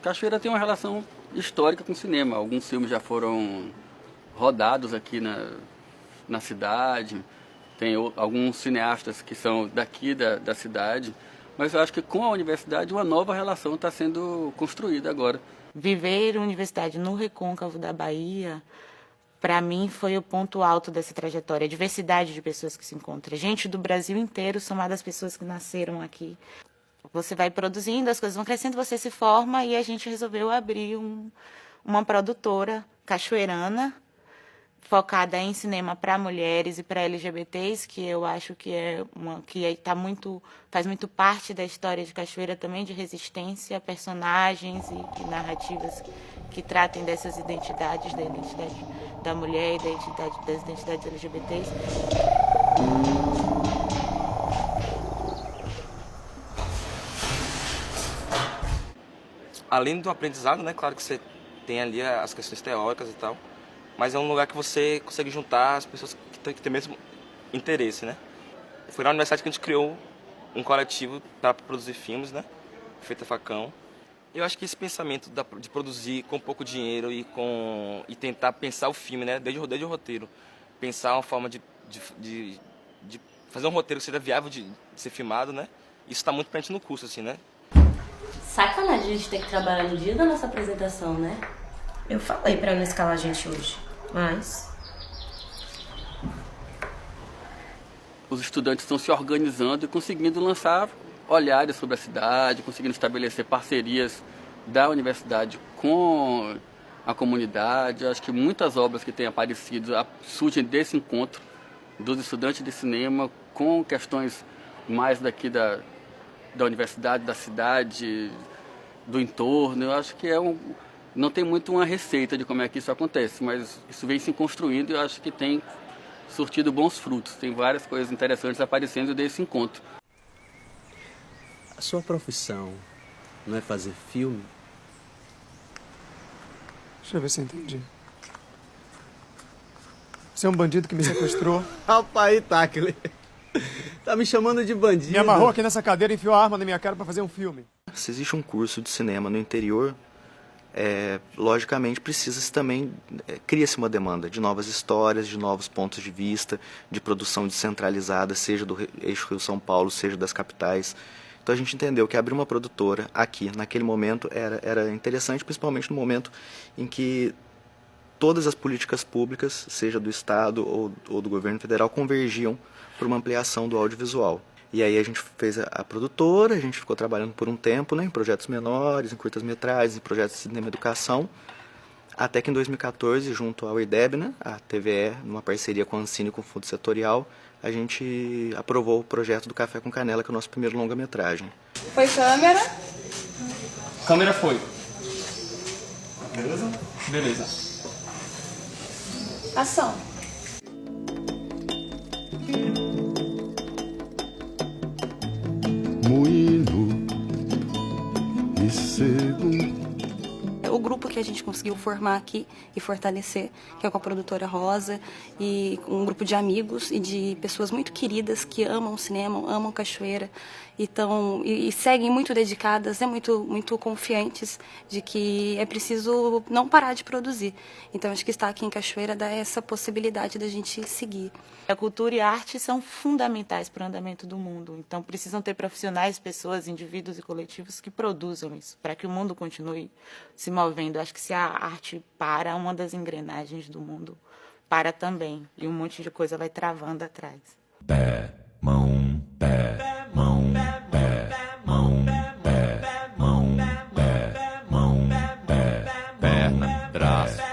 Cachoeira tem uma relação histórica com o cinema. Alguns filmes já foram rodados aqui na cidade. Tem alguns cineastas que são daqui da cidade. Mas eu acho que com a universidade uma nova relação está sendo construída agora. Viver a universidade no recôncavo da Bahia, para mim, foi o ponto alto dessa trajetória. A diversidade de pessoas que se encontram. Gente do Brasil inteiro, somada às pessoas que nasceram aqui. Você vai produzindo, as coisas vão crescendo, você se forma e a gente resolveu abrir uma produtora cachoeirana focada em cinema para mulheres e para LGBTs, que eu acho que faz muito parte da história de Cachoeira também, de resistência, personagens e narrativas que tratem dessas identidades, da identidade da mulher e das identidades LGBTs. Além do aprendizado, né, claro que você tem ali as questões teóricas e tal, mas é um lugar que você consegue juntar as pessoas que têm o mesmo interesse, né? Foi na universidade que a gente criou um coletivo para produzir filmes, né? Feita Facão. Eu acho que esse pensamento de produzir com pouco dinheiro e tentar pensar o filme, né? Desde o roteiro, pensar uma forma de fazer um roteiro que seja viável de ser filmado, né? Isso está muito presente no curso, assim, né? Sacanagem a gente ter que trabalhar no dia da nossa apresentação, né? Eu falei pra não escalar a gente hoje, mas... Os estudantes estão se organizando e conseguindo lançar olhares sobre a cidade, conseguindo estabelecer parcerias da universidade com a comunidade. Eu acho que muitas obras que têm aparecido surgem desse encontro dos estudantes de cinema com questões mais daqui da universidade, da cidade, do entorno. Eu acho que não tem muito uma receita de como é que isso acontece, mas isso vem se construindo e eu acho que tem surtido bons frutos. Tem várias coisas interessantes aparecendo desse encontro. A sua profissão não é fazer filme? Deixa eu ver se eu entendi. Você é um bandido que me sequestrou? Rapaz, Táquile. Tá me chamando de bandido. Me amarrou aqui nessa cadeira e enfiou a arma na minha cara pra fazer um filme. Se existe um curso de cinema no interior, logicamente precisa-se também, cria-se uma demanda de novas histórias, de novos pontos de vista, de produção descentralizada, seja do eixo Rio-São Paulo, seja das capitais. Então a gente entendeu que abrir uma produtora aqui, naquele momento, era interessante, principalmente no momento em que todas as políticas públicas, seja do Estado ou do governo federal, convergiam para uma ampliação do audiovisual. E aí a gente fez a produtora, a gente ficou trabalhando por um tempo, né, em projetos menores, em curtas-metragens, em projetos de cinema e educação, até que em 2014, junto ao IDEB, né, a TVE, numa parceria com a Ancine e com o Fundo Setorial, a gente aprovou o projeto do Café com Canela, que é o nosso primeiro longa-metragem. Foi câmera? Câmera foi. Beleza? Beleza. Ação. Moinho e sebo. O grupo que a gente conseguiu formar aqui e fortalecer, que é com a produtora Rosa, e um grupo de amigos e de pessoas muito queridas que amam cinema, amam Cachoeira e seguem muito dedicadas, muito confiantes de que é preciso não parar de produzir. Então acho que estar aqui em Cachoeira dá essa possibilidade da gente seguir. A cultura e a arte são fundamentais para o andamento do mundo, então precisam ter profissionais, pessoas, indivíduos e coletivos que produzam isso, para que o mundo continue se movendo. Acho que se a arte para, uma das engrenagens do mundo para também, e um monte de coisa vai travando atrás. Pé, mão, pé, mão, pé, mão, pé, mão, pé, mão, pé, perna, braço.